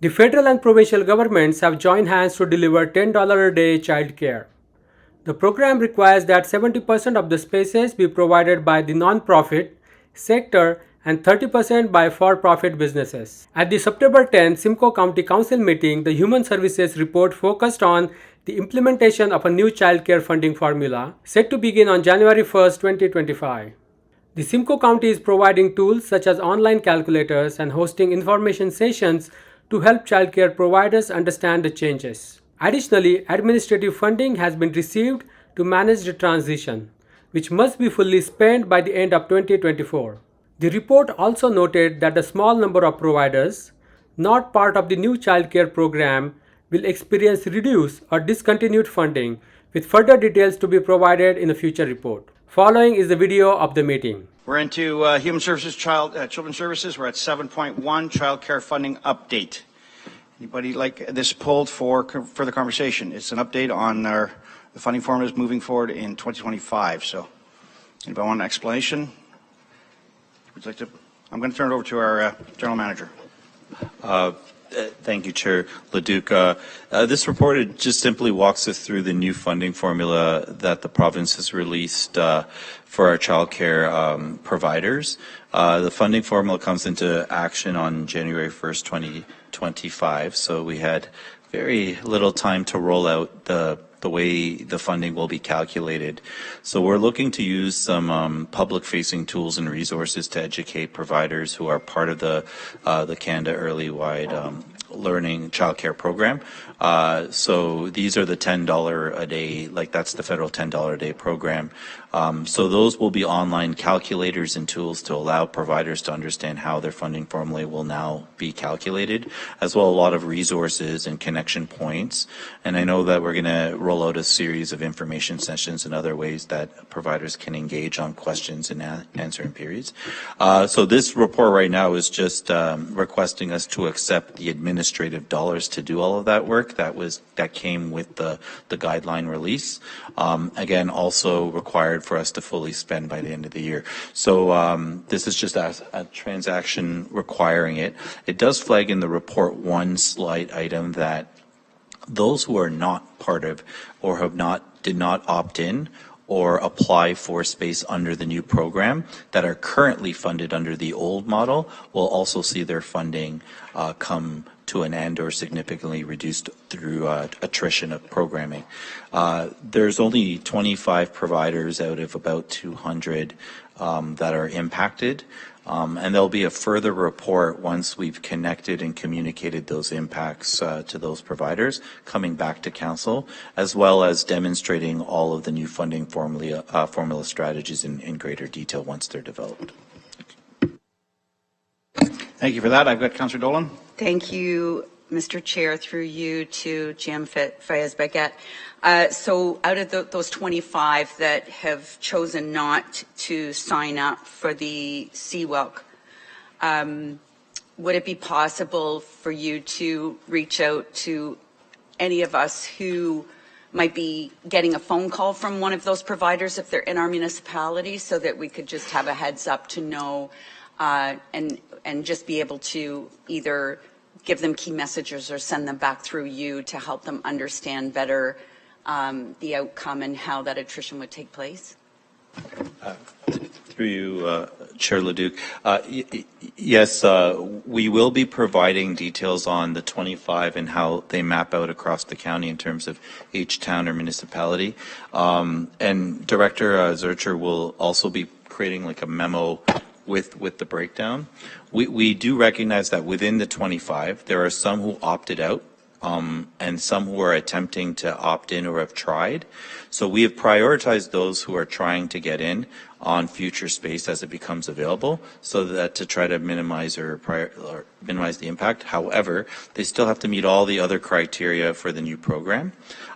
The federal and provincial governments have joined hands to deliver $10 a day childcare. The program requires that 70% of the spaces be provided by the non-profit sector and 30% by for-profit businesses. At the September 10 Simcoe County Council meeting, the Human Services report focused on the implementation of a new childcare funding formula set to begin on January 1, 2025. The Simcoe County is providing tools such as online calculators and hosting information sessions to help childcare providers understand the changes. Additionally, administrative funding has been received to manage the transition, which must be fully spent by the end of 2024. The report also noted that a small number of providers, not part of the new childcare program, will experience reduced or discontinued funding, with further details to be provided in a future report. Following is the video of the meeting. We're into Human Services, Children's Services. We're at 7.1, Child Care Funding Update. Anybody like this pulled for further conversation? It's an update on the funding formulas moving forward in 2025. So, anybody want an explanation? Would you like to? I'm going to turn it over to our General Manager. Thank you, Chair Leduc. This report just simply walks us through the new funding formula that the province has released for our childcare providers. The funding formula comes into action on January 1st, 2025, so we had very little time to roll out the way the funding will be calculated. So we're looking to use some public-facing tools and resources to educate providers who are part of the Canada Early Wide Learning Childcare Program. So these are the $10 a day, like that's the federal $10 a day program. So those will be online calculators and tools to allow providers to understand how their funding formula will now be calculated, as well as a lot of resources and connection points. And I know that we're going to roll out a series of information sessions and other ways that providers can engage on questions and answering periods. So this report right now is just requesting us to accept the administrative dollars to do all of that work that came with the guideline release. Again, also required for us to fully spend by the end of the year. So this is just a transaction requiring it. It does flag in the report one slight item that those who are not part of or did not opt in or apply for space under the new program that are currently funded under the old model will also see their funding come to an end or significantly reduced through attrition of programming. There's only 25 providers out of about 200 that are impacted. And there'll be a further report once we've connected and communicated those impacts to those providers coming back to Council, as well as demonstrating all of the new funding formula strategies in greater detail once they're developed. Thank you for that. I've got Councillor Dolan. Thank you, Mr. Chair, through you to Jim Fayez-Baguette. So out of those 25 that have chosen not to sign up for the CWELC, would it be possible for you to reach out to any of us who might be getting a phone call from one of those providers if they're in our municipality, so that we could just have a heads up to know and just be able to either give them key messages or send them back through you to help them understand better the outcome and how that attrition would take place? Through you, Chair Leduc. Yes, we will be providing details on the 25 and how they map out across the county in terms of each town or municipality. And Director Zurcher will also be creating like a memo with the breakdown. We do recognize that within the 25, there are some who opted out and some who are attempting to opt in or have tried. So we have prioritized those who are trying to get in on future space as it becomes available, so that to try to minimize or minimize the impact. However, they still have to meet all the other criteria for the new program.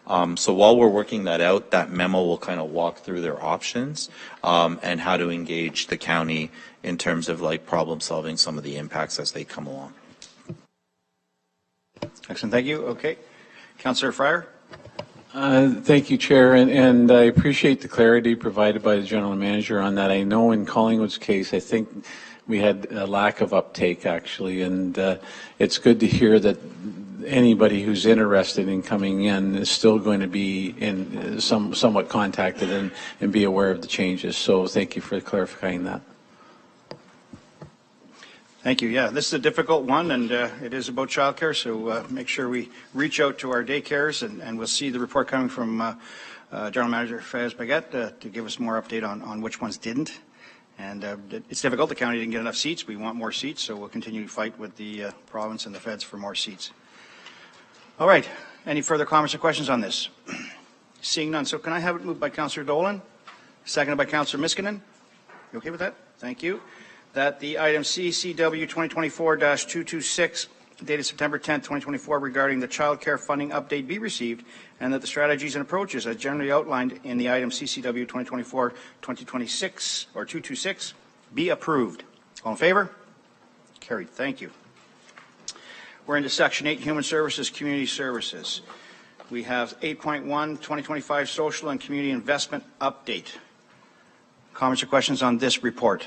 So while we're working that out, that memo will kind of walk through their options and how to engage the county in terms of like problem solving some of the impacts as they come along. Excellent, thank you. Okay, Councillor Fryer. Thank you, Chair, and I appreciate the clarity provided by the General Manager on that. I know in Collingwood's case, I think we had a lack of uptake, actually, and it's good to hear that anybody who's interested in coming in is still going to be somewhat contacted and be aware of the changes. So thank you for clarifying that. Thank you. Yeah, this is a difficult one, and it is about childcare, so make sure we reach out to our daycares, and we'll see the report coming from General Manager Faz Baguette to give us more update on which ones didn't. And it's difficult. The county didn't get enough seats. We want more seats, so we'll continue to fight with the province and the feds for more seats. All right. Any further comments or questions on this? Seeing none. So can I have it moved by Councillor Dolan, seconded by Councillor Miskinen? You okay with that? Thank you. That the item CCW 2024-226, dated September 10, 2024, regarding the child care funding update be received, and that the strategies and approaches as generally outlined in the item CCW 2024-2026 or 226 be approved. All in favor? Carried. Thank you. We're into Section 8, Human Services, Community Services. We have 8.1, 2025 Social and Community Investment Update. Comments or questions on this report?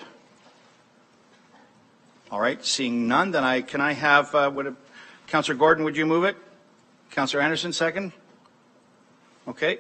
All right, seeing none, then can I have, Councillor Gordon, would you move it? Councillor Anderson, second? Okay.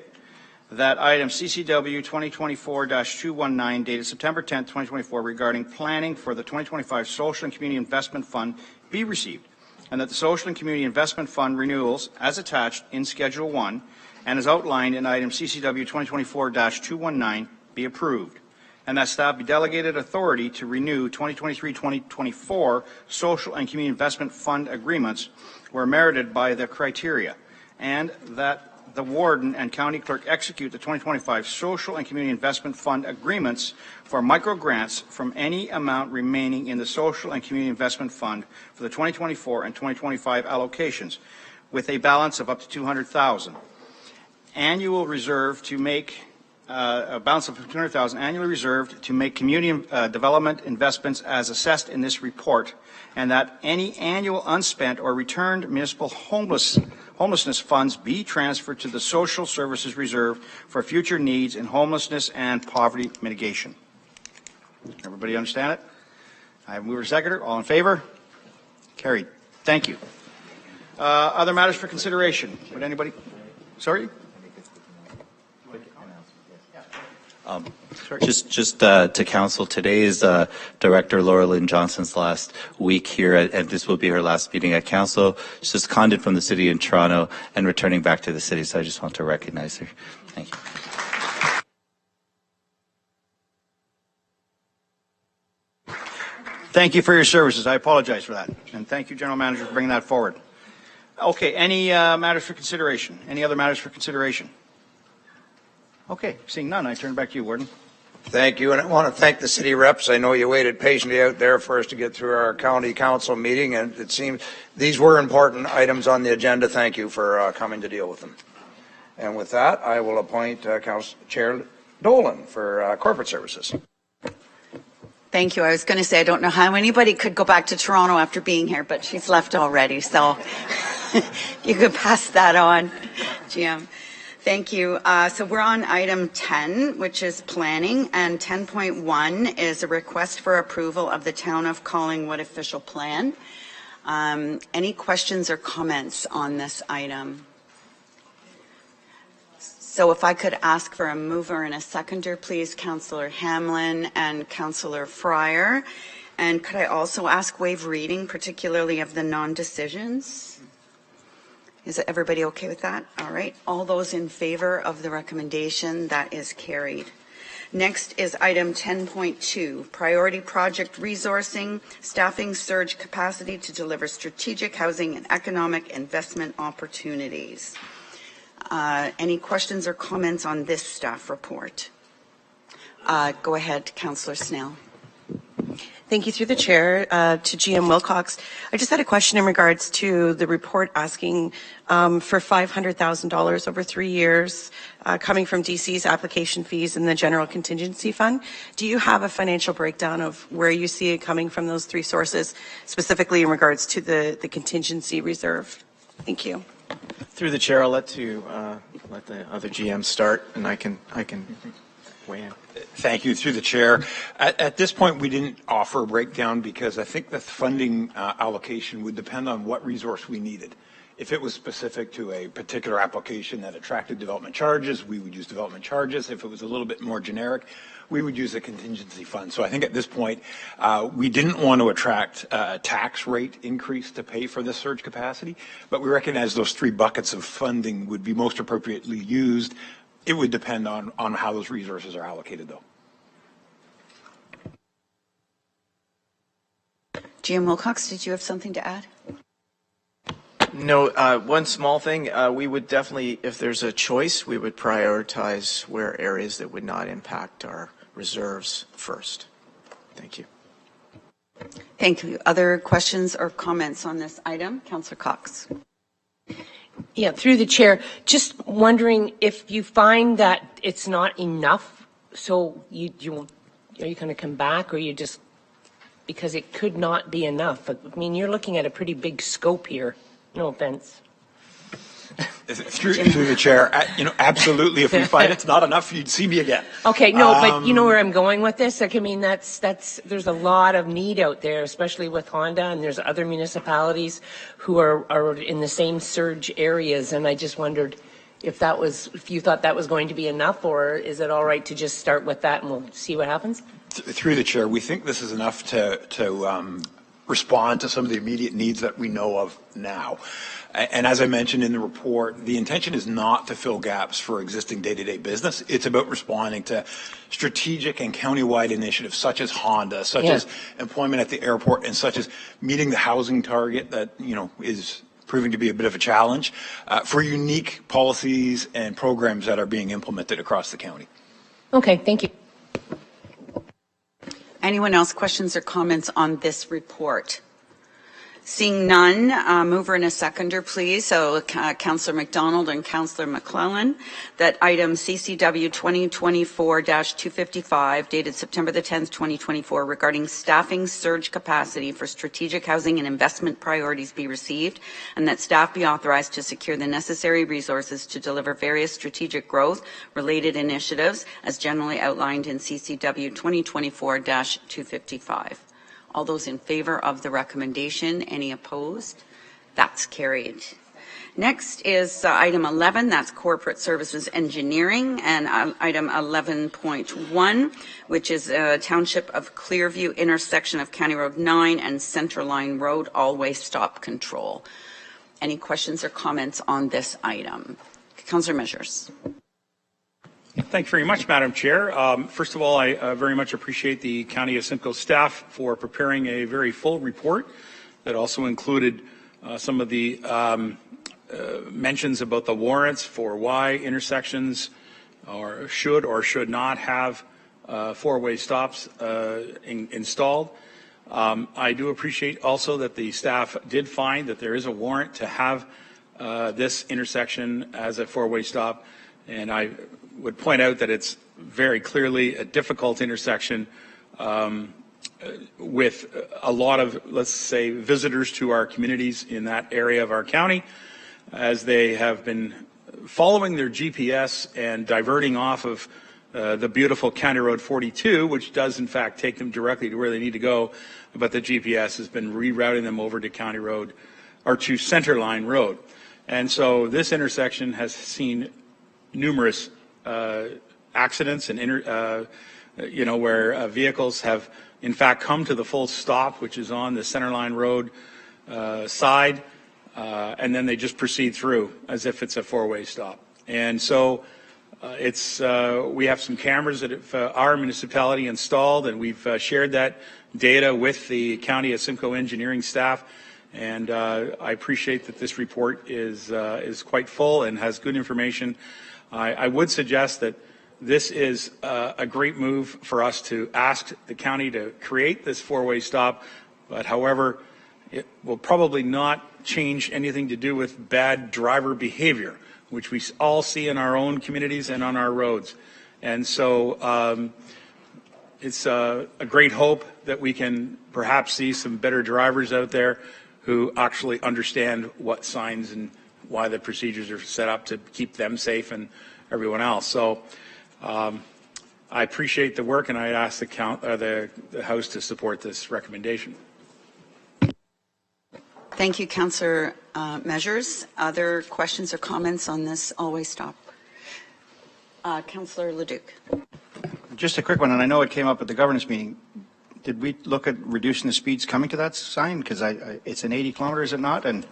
That item CCW 2024-219, dated September 10, 2024, regarding planning for the 2025 Social and Community Investment Fund be received, and that the Social and Community Investment Fund renewals as attached in Schedule 1 and as outlined in item CCW 2024-219 be approved, and that staff be delegated authority to renew 2023-2024 Social and Community Investment Fund agreements where merited by the criteria, and that the Warden and County Clerk execute the 2025 Social and Community Investment Fund agreements for micro-grants from any amount remaining in the Social and Community Investment Fund for the 2024 and 2025 allocations, with a balance of up to $200,000. Annual reserve to make a balance of $200,000 annually reserved to make community development investments as assessed in this report, and that any annual unspent or returned municipal homelessness funds be transferred to the Social Services Reserve for future needs in homelessness and poverty mitigation. Everybody understand it? I have mover seconder. All in favor? Carried. Thank you. Other matters for consideration. Would anybody? Sorry? Just to council, today is Director Laura Lynn Johnson's last week here, and this will be her last meeting at council. She's seconded from the city in Toronto and returning back to the city, so I just want to recognize her. Thank you. Thank you for your services. I apologize for that. And thank you, General Manager, for bringing that forward. Okay, any matters for consideration? Any other matters for consideration? Okay, seeing none, I turn back to you, Warden. Thank you, and I want to thank the city reps. I know you waited patiently out there for us to get through our county council meeting, and it seems these were important items on the agenda. Thank you for coming to deal with them. And with that, I will appoint Chair Dolan for corporate services. Thank you. I was going to say, I don't know how anybody could go back to Toronto after being here, but she's left already, so you could pass that on, GM. Thank you. So we're on item 10, which is planning, and 10.1 is a request for approval of the Town of Collingwood official plan. Any questions or comments on this item? So if I could ask for a mover and a seconder, please, Councillor Hamlin and Councillor Fryer. And could I also ask waive reading, particularly of the non-decisions? Is everybody okay with that? All right. All those in favor of the recommendation, that is carried. Next is item 10.2, priority project resourcing, staffing surge capacity to deliver strategic housing and economic investment opportunities. Any questions or comments on this staff report? Go ahead, Councillor Snell. Thank you through the chair to GM Wilcox. I just had a question in regards to the report asking for $500,000 over 3 years coming from DC's application fees and the general contingency fund. Do you have a financial breakdown of where you see it coming from those three sources, specifically in regards to the contingency reserve? Thank you. Through the chair, I'll let the other GM start, and I can weigh in. Thank you. Through the chair. At this point, we didn't offer a breakdown because I think the funding allocation would depend on what resource we needed. If it was specific to a particular application that attracted development charges, we would use development charges. If it was a little bit more generic, we would use a contingency fund. So I think at this point, we didn't want to attract a tax rate increase to pay for this surge capacity, but we recognize those three buckets of funding would be most appropriately used. It would depend on how those resources are allocated, though. GM Wilcox, did you have something to add? No, one small thing, we would definitely, if there's a choice, we would prioritize where areas that would not impact our reserves first. Thank you. Thank you. Other questions or comments on this item? Councillor Cox. Yeah, through the chair, just wondering if you find that it's not enough, so are you going to come back, or you just, because it could not be enough? I mean, you're looking at a pretty big scope here. No offense. Through the chair, absolutely. If we find it's not enough, you'd see me again. Okay, no, but you know where I'm going with this. Like, I mean, there's a lot of need out there, especially with Honda, and there's other municipalities who are in the same surge areas. And I just wondered if you thought that was going to be enough, or is it all right to just start with that and we'll see what happens? Through the chair, we think this is enough to respond to some of the immediate needs that we know of now. And as I mentioned in the report, the intention is not to fill gaps for existing day-to-day business. It's about responding to strategic and countywide initiatives such as Honda, such as employment at the airport, and such as meeting the housing target that, is proving to be a bit of a challenge for unique policies and programs that are being implemented across the county. Okay, thank you. Anyone else, questions or comments on this report? Seeing none, mover and a seconder, please. So Councillor McDonald and Councillor McClellan, that item CCW 2024-255, dated September the 10th, 2024, regarding staffing surge capacity for strategic housing and investment priorities be received, and that staff be authorized to secure the necessary resources to deliver various strategic growth-related initiatives as generally outlined in CCW 2024-255. All those in favor of the recommendation, any opposed? That's carried. Next is item 11, that's corporate services engineering, and item 11.1, which is Township of Clearview intersection of County Road 9 and Centerline Road all-way stop control. Any questions or comments on this item? Councillor Measures. Thank you very much, Madam Chair. First of all, I very much appreciate the County of Simcoe staff for preparing a very full report that also included some of the mentions about the warrants for why intersections should or should not have four-way stops installed. I do appreciate also that the staff did find that there is a warrant to have this intersection as a four-way stop, and I would point out that it's very clearly a difficult intersection with a lot of, let's say, visitors to our communities in that area of our county, as they have been following their GPS and diverting off of the beautiful County Road 42, which does in fact take them directly to where they need to go, but the GPS has been rerouting them over to County Road or to Centerline Road. And so this intersection has seen numerous accidents and where vehicles have in fact come to the full stop, which is on the Centerline Road side, and then they just proceed through as if it's a four-way stop. And so we have some cameras that our municipality installed, and we've shared that data with the County of Simcoe engineering staff. And I appreciate that this report is quite full and has good information. I would suggest that this is a great move for us to ask the county to create this four-way stop, but however, it will probably not change anything to do with bad driver behavior, which we all see in our own communities and on our roads. And so it's a great hope that we can perhaps see some better drivers out there who actually understand what signs and why the procedures are set up to keep them safe and everyone else. So I appreciate the work, and I ask the House to support this recommendation. Thank you, Councillor Measures. Other questions or comments on this always stop? Councillor Leduc. Just a quick one, and I know it came up at the governance meeting. Did we look at reducing the speeds coming to that sign? Because it's an 80 kilometer, is it not? And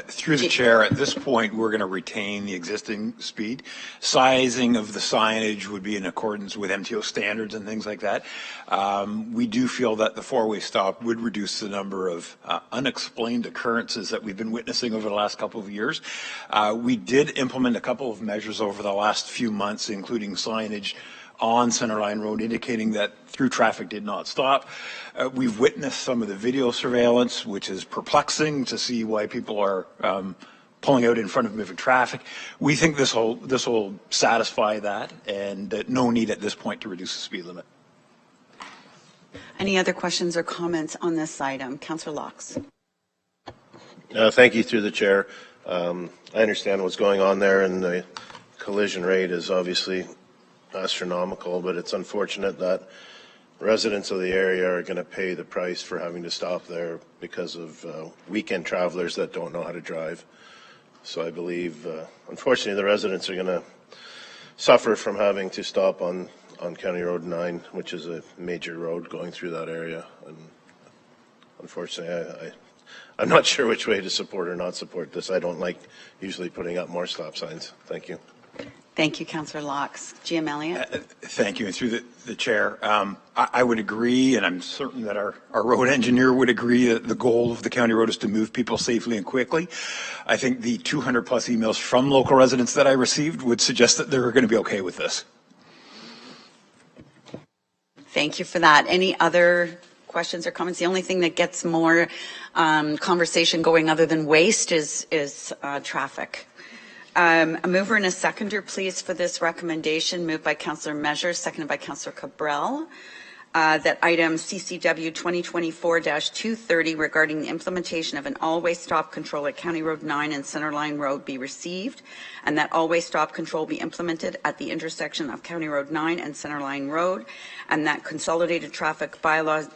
through the chair, at this point, we're going to retain the existing speed. Sizing of the signage would be in accordance with MTO standards and things like that. We do feel that the four-way stop would reduce the number of unexplained occurrences that we've been witnessing over the last couple of years. We did implement a couple of measures over the last few months, including signage on Centerline Road indicating that through traffic did not stop. We've witnessed some of the video surveillance, which is perplexing to see why people are pulling out in front of moving traffic. We think this will satisfy that, and no need at this point to reduce the speed limit. Any other questions or comments on this item? Councillor Laux. Thank you, through the chair. I understand what's going on there, and the collision rate is obviously astronomical, but it's unfortunate that residents of the area are going to pay the price for having to stop there because of weekend travelers that don't know how to drive. So I believe, unfortunately, the residents are going to suffer from having to stop on County Road 9, which is a major road going through that area. And unfortunately, I'm not sure which way to support or not support this. I don't like usually putting up more stop signs. Thank you. Thank you, Councillor Laux. GM Elliott. Thank you. And through the chair, I would agree, and I'm certain that our road engineer would agree, that the goal of the county road is to move people safely and quickly. I think the 200 plus emails from local residents that I received would suggest that they're going to be okay with this. Thank you for that. Any other questions or comments? The only thing that gets more conversation going other than waste is traffic. A mover and a seconder, please, for this recommendation. Moved by Councillor Measures, seconded by Councillor Cabral. That item CCW 2024-230 regarding the implementation of an all-way stop control at County Road 9 and Centerline Road be received, and that all-way stop control be implemented at the intersection of County Road 9 and Centerline Road, and that consolidated traffic bylaw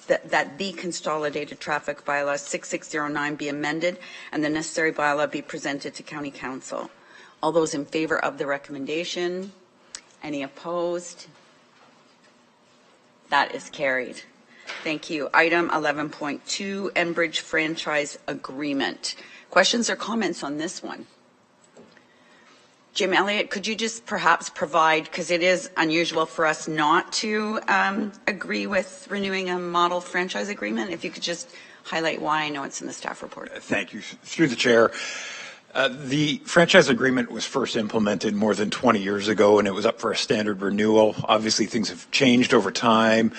that the consolidated traffic bylaw 6609 be amended and the necessary bylaw be presented to County Council. All those in favor of the recommendation? Any opposed? That is carried. Thank you. Item 11.2, Enbridge Franchise Agreement. Questions or comments on this one? Jim Elliott, could you just perhaps provide, because it is unusual for us not to agree with renewing a model franchise agreement, if you could just highlight why. I know it's in the staff report. Thank you. Through the chair. The franchise agreement was first implemented more than 20 years ago, and it was up for a standard renewal. Obviously, things have changed over time.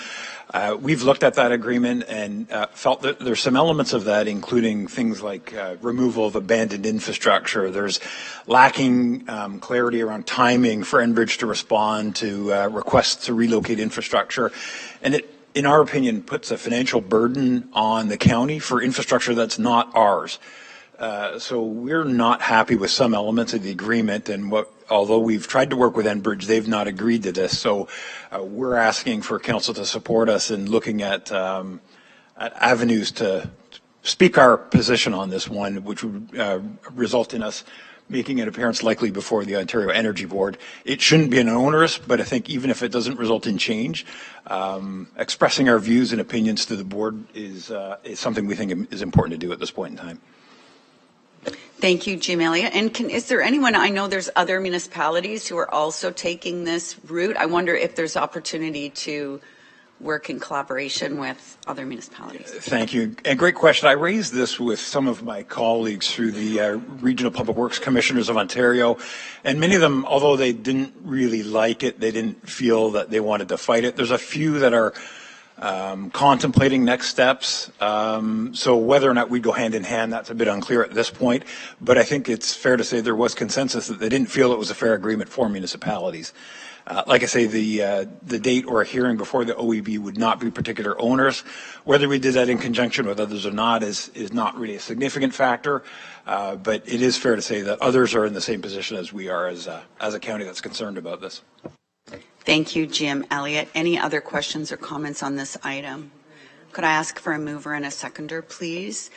We've looked at that agreement and felt that there's some elements of that, including things like removal of abandoned infrastructure. There's lacking clarity around timing for Enbridge to respond to requests to relocate infrastructure. And it, in our opinion, puts a financial burden on the county for infrastructure that's not ours. So we're not happy with some elements of the agreement, and although we've tried to work with Enbridge, they've not agreed to this. So we're asking for council to support us in looking at avenues to speak our position on this one, which would result in us making an appearance likely before the Ontario Energy Board. It shouldn't be an onerous, but I think even if it doesn't result in change, expressing our views and opinions to the board is something we think is important to do at this point in time. Thank you, Jim Elliott. And is there anyone, I know there's other municipalities who are also taking this route. I wonder if there's opportunity to work in collaboration with other municipalities. Thank you. And great question. I raised this with some of my colleagues through the Regional Public Works Commissioners of Ontario. And many of them, although they didn't really like it, they didn't feel that they wanted to fight it. There's a few that are contemplating next steps. So whether or not we go hand in hand, that's a bit unclear at this point. But I think it's fair to say there was consensus that they didn't feel it was a fair agreement for municipalities. Like I say, the date or a hearing before the OEB would not be particular onerous. Whether we did that in conjunction with others or not is not really a significant factor. But it is fair to say that others are in the same position as we are as a county that's concerned about this. Thank you, Jim Elliott. Any other questions or comments on this item? Could I ask for a mover and a seconder, please?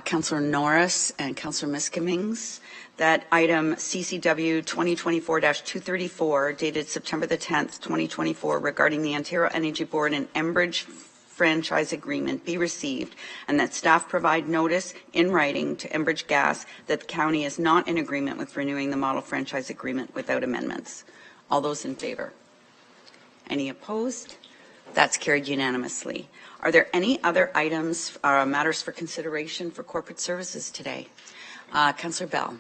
Councillor Norris and Councillor Miskimings. That item CCW 2024-234 dated September the 10th, 2024 regarding the Ontario Energy Board and Enbridge franchise agreement be received, and that staff provide notice in writing to Enbridge Gas that the county is not in agreement with renewing the model franchise agreement without amendments. All those in favor? Any opposed? That's carried unanimously. Are there any other items, matters for consideration for corporate services today? Councillor Bell.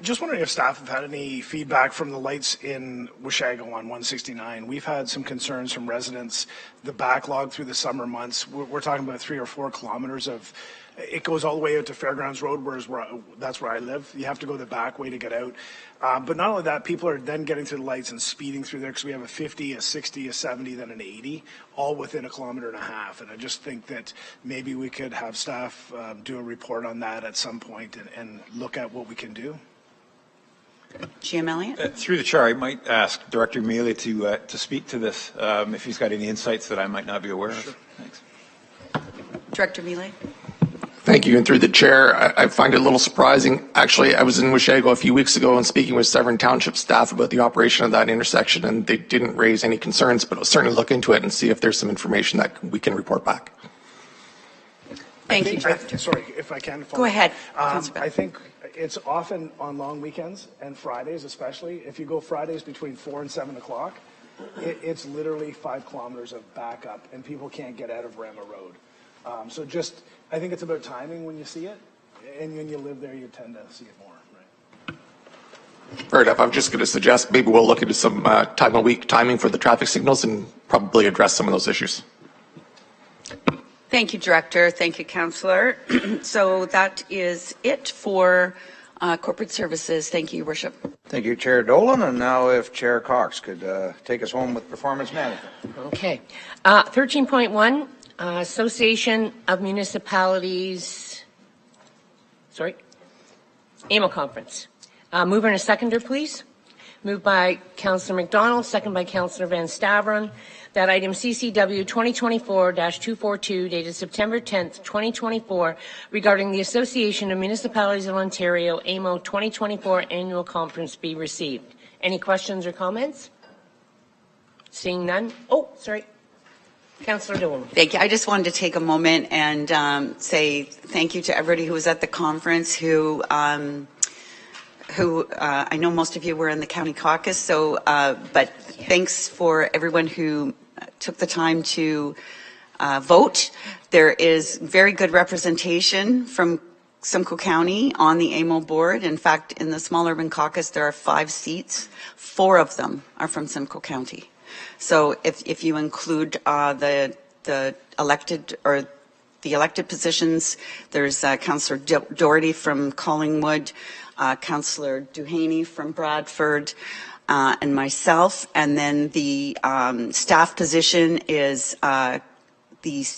Just wondering if staff have had any feedback from the lights in Washago on 169. We've had some concerns from residents. The backlog through the summer months, we're talking about 3 or 4 kilometers of, it goes all the way out to Fairgrounds Road, that's where I live. You have to go the back way to get out. But not only that, people are then getting to the lights and speeding through there because we have a 50, a 60, a 70, then an 80, all within 1.5 kilometers. And I just think that maybe we could have staff do a report on that at some point and look at what we can do. Jim Elliott? Through the chair, I might ask Director Mealy to speak to this if he's got any insights that I might not be aware of. Thanks. Director Mealy? Thank you. And through the chair, I find it a little surprising. Actually, I was in Washago a few weeks ago and speaking with Severn Township staff about the operation of that intersection, and they didn't raise any concerns, but I'll certainly look into it and see if there's some information that we can report back. Thank you, Director. Sorry, if I can follow. Go ahead. I think it's often on long weekends and Fridays especially. If you go Fridays between 4 and 7 o'clock, it's literally 5 kilometers of backup, and people can't get out of Rama Road. So just, I think it's about timing when you see it, and when you live there, you tend to see it more. Right? Fair enough. I'm just going to suggest maybe we'll look into some time of week timing for the traffic signals and probably address some of those issues. Thank you, Director. Thank you, Councillor. So that is it for corporate services. Thank you, Your Worship. Thank you, Chair Dolan. And now if Chair Cox could take us home with performance management. Okay. 13.1. Association of Municipalities, AMO Conference. Mover and a seconder, please. Moved by Councillor McDonald, second by Councillor Van Stavron. That item CCW 2024-242 dated September 10th, 2024 regarding the Association of Municipalities of Ontario AMO 2024 Annual Conference be received. Any questions or comments? Seeing none. Oh, sorry. Councillor Dolan. Thank you. I just wanted to take a moment and say thank you to everybody who was at the conference, who I know most of you were in the county caucus, so but thanks for everyone who took the time to vote. There is very good representation from Simcoe County on the AMO board. In fact, in the small urban caucus, there are 5 seats. 4 of them are from Simcoe County. So if you include the elected or the elected positions, there's Councillor Doherty from Collingwood, Councillor Duhaney from Bradford, and myself. And then the staff position is the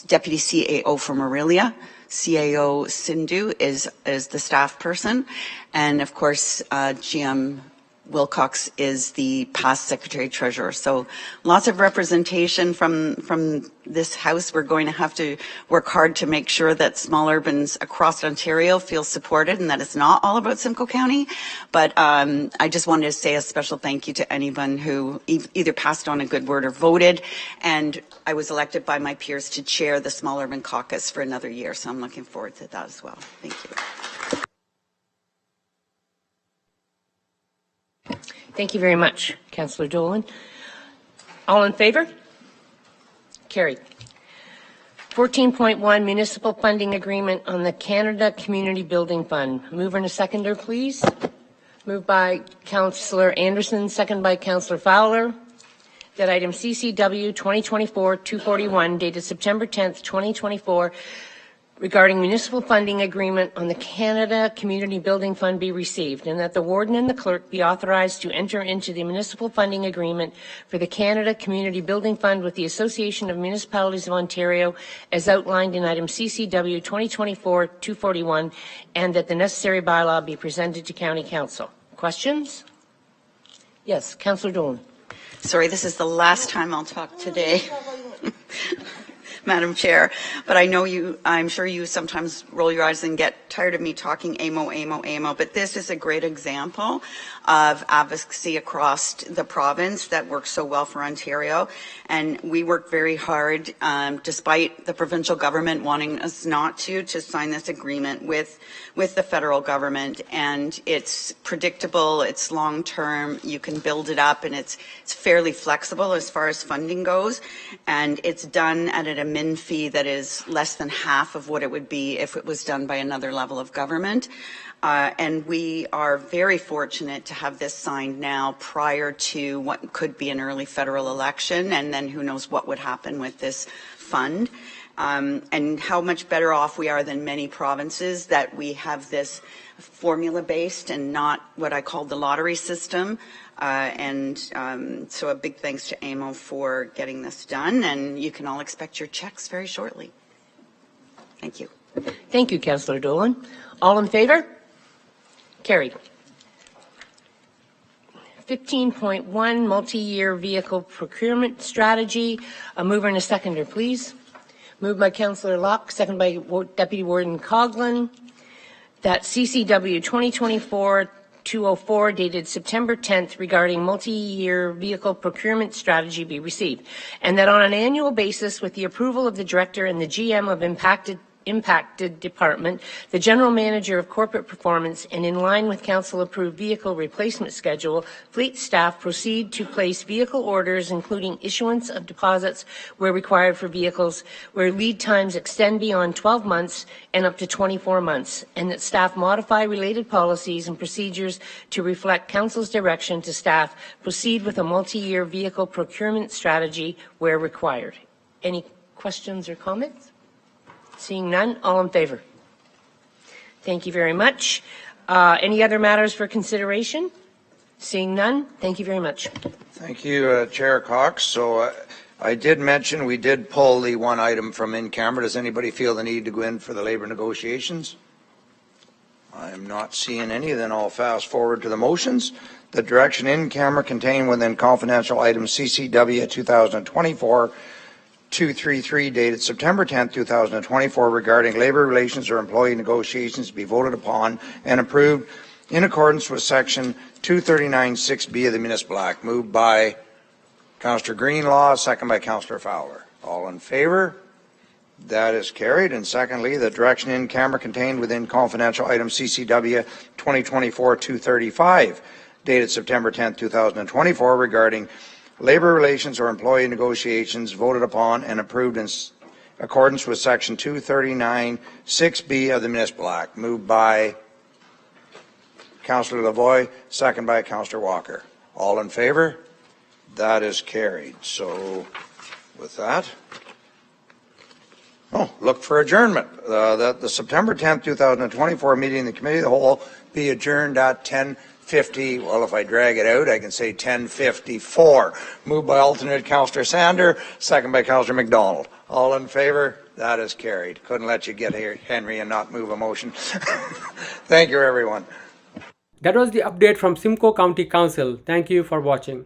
Deputy CAO from Aurelia. CAO Sindhu is the staff person. And of course, GM Wilcox is the past Secretary Treasurer. So lots of representation from this House. We're going to have to work hard to make sure that small urbans across Ontario feel supported and that it's not all about Simcoe County. But I just wanted to say a special thank you to anyone who either passed on a good word or voted. And I was elected by my peers to chair the Small Urban Caucus for another year. So I'm looking forward to that as well. Thank you. Thank you very much, Councillor Dolan. All in favour? Carried. 14.1 Municipal Funding Agreement on the Canada Community Building Fund. Mover and a seconder, please. Moved by Councillor Anderson, second by Councillor Fowler. That item CCW 2024-241 dated September 10th, 2024 regarding municipal funding agreement on the Canada Community Building Fund be received, and that the warden and the clerk be authorized to enter into the municipal funding agreement for the Canada Community Building Fund with the Association of Municipalities of Ontario as outlined in item CCW 2024-241, and that the necessary bylaw be presented to County Council. Questions? Yes, Councillor Dolan. Sorry, this is the last time I'll talk today. Madam Chair, but I'm sure you sometimes roll your eyes and get tired of me talking AMO, but this is a great example of advocacy across the province that works so well for Ontario. And we work very hard, despite the provincial government wanting us not to sign this agreement with the federal government. And it's predictable, it's long-term, you can build it up, and it's fairly flexible as far as funding goes. And it's done at an admin fee that is less than half of what it would be if it was done by another level of government. And we are very fortunate to have this signed now prior to what could be an early federal election, and then who knows what would happen with this fund. And how much better off we are than many provinces that we have this formula-based and not what I call the lottery system. So a big thanks to AMO for getting this done, and you can all expect your checks very shortly. Thank you. Thank you, Councillor Dolan. All in favor? Carried. 15.1, multi-year vehicle procurement strategy. A mover and a seconder, please. Moved by Councillor Locke, second by Deputy Warden Coghlan, that CCW 2024-204 dated September 10th regarding multi-year vehicle procurement strategy be received, and that on an annual basis with the approval of the Director and the GM of impacted department, the General Manager of Corporate Performance, and in line with Council-approved vehicle replacement schedule, fleet staff proceed to place vehicle orders, including issuance of deposits where required for vehicles where lead times extend beyond 12 months and up to 24 months, and that staff modify related policies and procedures to reflect Council's direction to staff proceed with a multi-year vehicle procurement strategy where required. Any questions or comments? Seeing none, all in favor? Thank you very much. Any other matters for consideration? Seeing none, thank you very much. Thank you, Chair Cox. So I did mention we did pull the one item from in camera. Does anybody feel the need to go in for the labor negotiations? I am not seeing any. Then I'll fast forward to the motions. The direction in camera contained within confidential item CCW 2024-233 dated September 10, 2024 regarding labor relations or employee negotiations be voted upon and approved in accordance with section 239(6)B of the Municipal Act. Moved by Councillor Greenlaw, second by Councillor Fowler. All in favor? That is carried. And secondly, the direction in camera contained within confidential item CCW 2024-235 dated September 10, 2024 regarding labor relations or employee negotiations voted upon and approved in accordance with section 239(6)B of the Municipal Act. Moved by Councillor Lavoie, second by Councillor Walker. All in favor? That is carried. So with that, look for adjournment. That the September 10th, 2024 meeting of the Committee of the Whole be adjourned at 10:50. Well, if I drag it out, I can say 10:54. Moved by alternate Councillor Sander, second by Councillor McDonald. All in favor? That is carried. Couldn't let you get here, Henry, and not move a motion. Thank you, everyone. That was the update from Simcoe County Council. Thank you for watching.